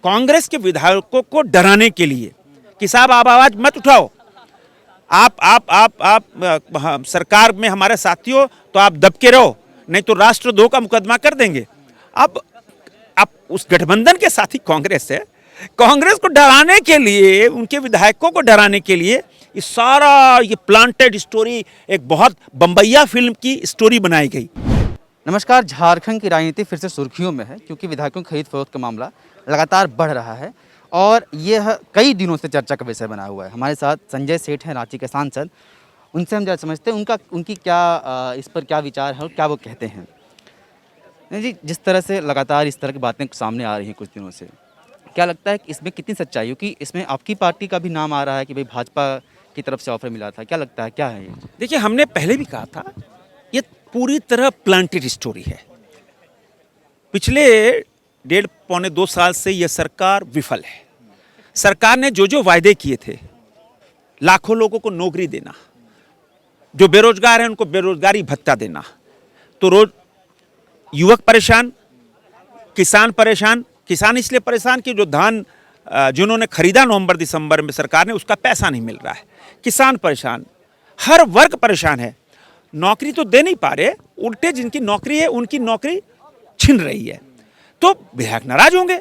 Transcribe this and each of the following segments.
कांग्रेस के विधायकों को डराने के लिए कि साहब आप आवाज मत उठाओ, आप सरकार में हमारे साथी हो तो आप दब के रहो, नहीं तो राष्ट्रद्रोह का मुकदमा कर देंगे। अब उस गठबंधन के साथी कांग्रेस है, कांग्रेस को डराने के लिए, उनके विधायकों को डराने के लिए ये सारा ये प्लांटेड स्टोरी एक बहुत बम्बैया फिल्म की स्टोरी बनाई गई। नमस्कार। झारखंड की राजनीति फिर से सुर्खियों में है क्योंकि विधायकों की खरीद फरोख्त का मामला लगातार बढ़ रहा है और यह कई दिनों से चर्चा का विषय बना हुआ है। हमारे साथ संजय सेठ हैं, रांची के सांसद। उनसे हम जरा समझते हैं उनकी क्या इस पर क्या विचार है और क्या वो कहते हैं। नहीं जी, जिस तरह से लगातार इस तरह की बातें सामने आ रही हैं कुछ दिनों से, क्या लगता है कि इसमें कितनी सच्चाई है? क्योंकि इसमें आपकी पार्टी का भी नाम आ रहा है कि भाई भाजपा की तरफ से ऑफर मिला था। क्या लगता है, क्या है ये? देखिए, हमने पहले भी कहा था ये पूरी तरह प्लांटेड स्टोरी है। पिछले 1.5-2 साल से यह सरकार विफल है। सरकार ने जो वायदे किए थे, लाखों लोगों को नौकरी देना, जो बेरोजगार हैं उनको बेरोजगारी भत्ता देना, तो रोज युवक परेशान, किसान परेशान। किसान इसलिए परेशान कि जो धान जिन्होंने खरीदा नवंबर दिसंबर में सरकार ने, उसका पैसा नहीं मिल रहा है। किसान परेशान, हर वर्ग परेशान है। नौकरी तो दे नहीं पा रहे, उल्टे जिनकी नौकरी है उनकी नौकरी छिन रही है, तो विधायक नाराज होंगे।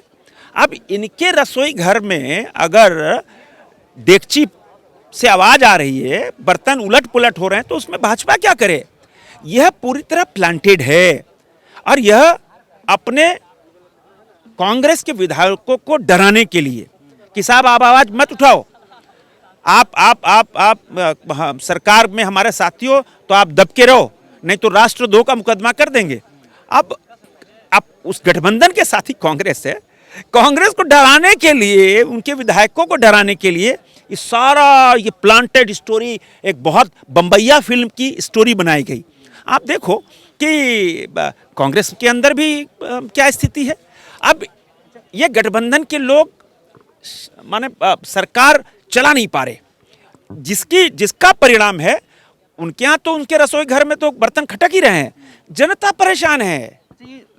अब इनके रसोई घर में अगर डेगची से आवाज आ रही है, बर्तन उलट पुलट हो रहे हैं, तो उसमें भाजपा क्या करे? यह पूरी तरह प्लांटेड है और यह अपने कांग्रेस के विधायकों को डराने के लिए कि साहब आप आवाज मत उठाओ, आप सरकार में हमारे साथी हो तो आप दब के रहो, नहीं तो राष्ट्रद्रोह का मुकदमा कर देंगे। अब उस गठबंधन के साथी कांग्रेस है, कांग्रेस को डराने के लिए, उनके विधायकों को डराने के लिए ये सारा ये प्लांटेड स्टोरी एक बहुत बम्बैया फिल्म की स्टोरी बनाई गई। आप देखो कि कांग्रेस के अंदर भी क्या स्थिति है। अब ये गठबंधन के लोग माने सरकार चला नहीं पा रहे, जिसका परिणाम है उनके यहाँ तो उनके रसोई घर में तो बर्तन खटक ही रहे हैं, जनता परेशान है।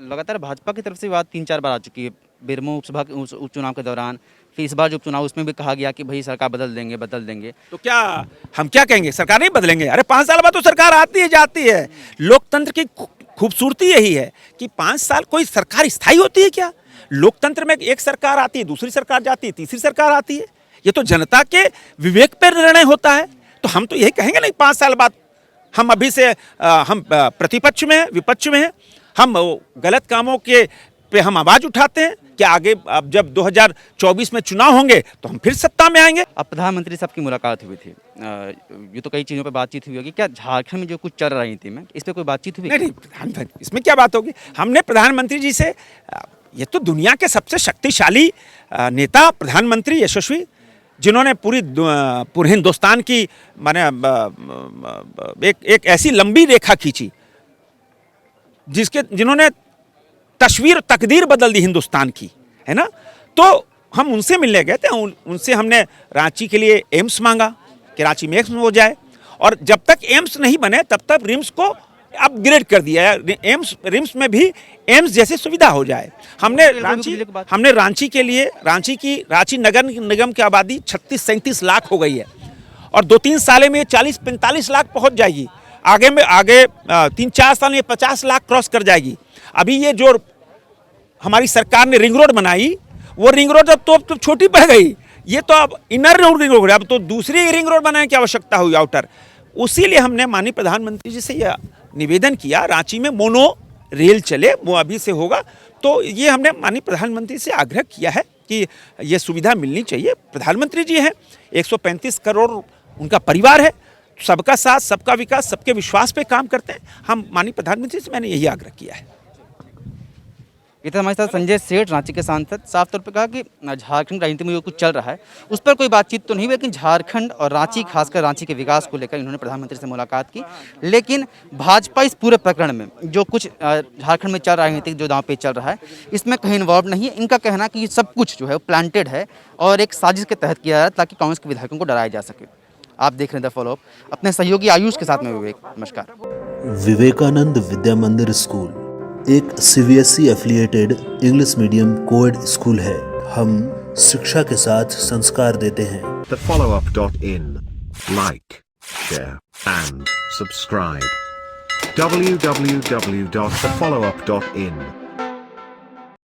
लगातार भाजपा की तरफ से बात 3-4 बार आ चुकी है। बेरमो उपचुनाव के दौरान, फिर इस बार जो उपचुनाव उसमें भी कहा गया कि भाई सरकार बदल देंगे। तो क्या हम क्या कहेंगे? सरकार नहीं बदलेंगे? अरे 5 साल बाद तो सरकार आती है जाती है। लोकतंत्र की खूबसूरती यही है कि 5 साल कोई सरकार स्थायी होती है क्या? लोकतंत्र में एक सरकार आती है, दूसरी सरकार जाती है, तीसरी सरकार आती है। ये तो जनता के विवेक पर निर्णय होता है। तो हम तो यही कहेंगे नहीं 5 साल बाद हम अभी से हम प्रतिपक्ष में हैं, विपक्ष में हैं, हम गलत कामों के पे हम आवाज उठाते हैं कि आगे अब जब 2024 में चुनाव होंगे तो हम फिर सत्ता में आएंगे। अब प्रधानमंत्री साहब की मुलाकात हुई थी, ये तो कई चीज़ों पे बातचीत हुई होगी। क्या झारखंड में जो कुछ चल रही थी इस पे कोई बातचीत हुई? नहीं, इसमें क्या बात होगी? हमने प्रधानमंत्री जी से, ये तो दुनिया के सबसे शक्तिशाली नेता प्रधानमंत्री यशस्वी, जिन्होंने पूरे हिंदुस्तान की माने एक ऐसी लंबी रेखा खींची जिन्होंने तकदीर बदल दी हिंदुस्तान की, है ना। तो हम उनसे मिलने गए थे, उनसे हमने रांची के लिए एम्स मांगा कि रांची में एम्स हो जाए, और जब तक एम्स नहीं बने तब तक रिम्स को अपग्रेड कर दिया है। रिम्स में भी एम्स जैसी सुविधा हो जाए। हमने रांची के लिए, रांची नगर निगम की आबादी 36-37 लाख हो गई है और 2-3 साल में 40-45 लाख पहुंच जाएगी। आगे 3-4 साल में 50 लाख क्रॉस कर जाएगी। अभी ये जो हमारी सरकार ने रिंग रोड बनाई, वो रिंग रोड अब तो छोटी पड़ गई। ये तो अब इनर रिंग रोड, अब तो दूसरी रिंग रोड बनाने की आवश्यकता हुई, आउटर। उसीलिए हमने माननीय प्रधानमंत्री जी से यह निवेदन किया, रांची में मोनो रेल चले, वो अभी से होगा। तो ये हमने माननीय प्रधानमंत्री से आग्रह किया है कि ये सुविधा मिलनी चाहिए। प्रधानमंत्री जी हैं, 135 करोड़ उनका परिवार है, सबका साथ, सबका विकास, सबके विश्वास पे काम करते हैं। हम माननीय प्रधानमंत्री से मैंने यही आग्रह किया है। ये तो हमारे साथ संजय सेठ, रांची के सांसद, साफ तौर पे कहा कि झारखंड राजनीति में जो कुछ चल रहा है उस पर कोई बातचीत तो नहीं हुई, लेकिन झारखंड और रांची, खासकर रांची के विकास को लेकर इन्होंने प्रधानमंत्री से मुलाकात की। लेकिन भाजपा इस पूरे प्रकरण में जो कुछ झारखंड में चल रहा है, राजनीतिक जो दांव पे चल रहा है, इसमें कहीं इन्वॉल्व नहीं है। इनका कहना है कि सब कुछ जो है वो प्लांटेड है और एक साजिश के तहत किया जा रहा है ताकि कांग्रेस के विधायकों को डराया जा सके। आप देख रहे हैं द फॉलोअप, अपने सहयोगी आयुष के साथ में विवेक। नमस्कार। विवेकानंद विद्या मंदिर स्कूल एक CBSE affiliated English medium coed school है। हम शिक्षा के साथ संस्कार देते हैं। thefollowup.in. Like, share, and subscribe. www.thefollowup.in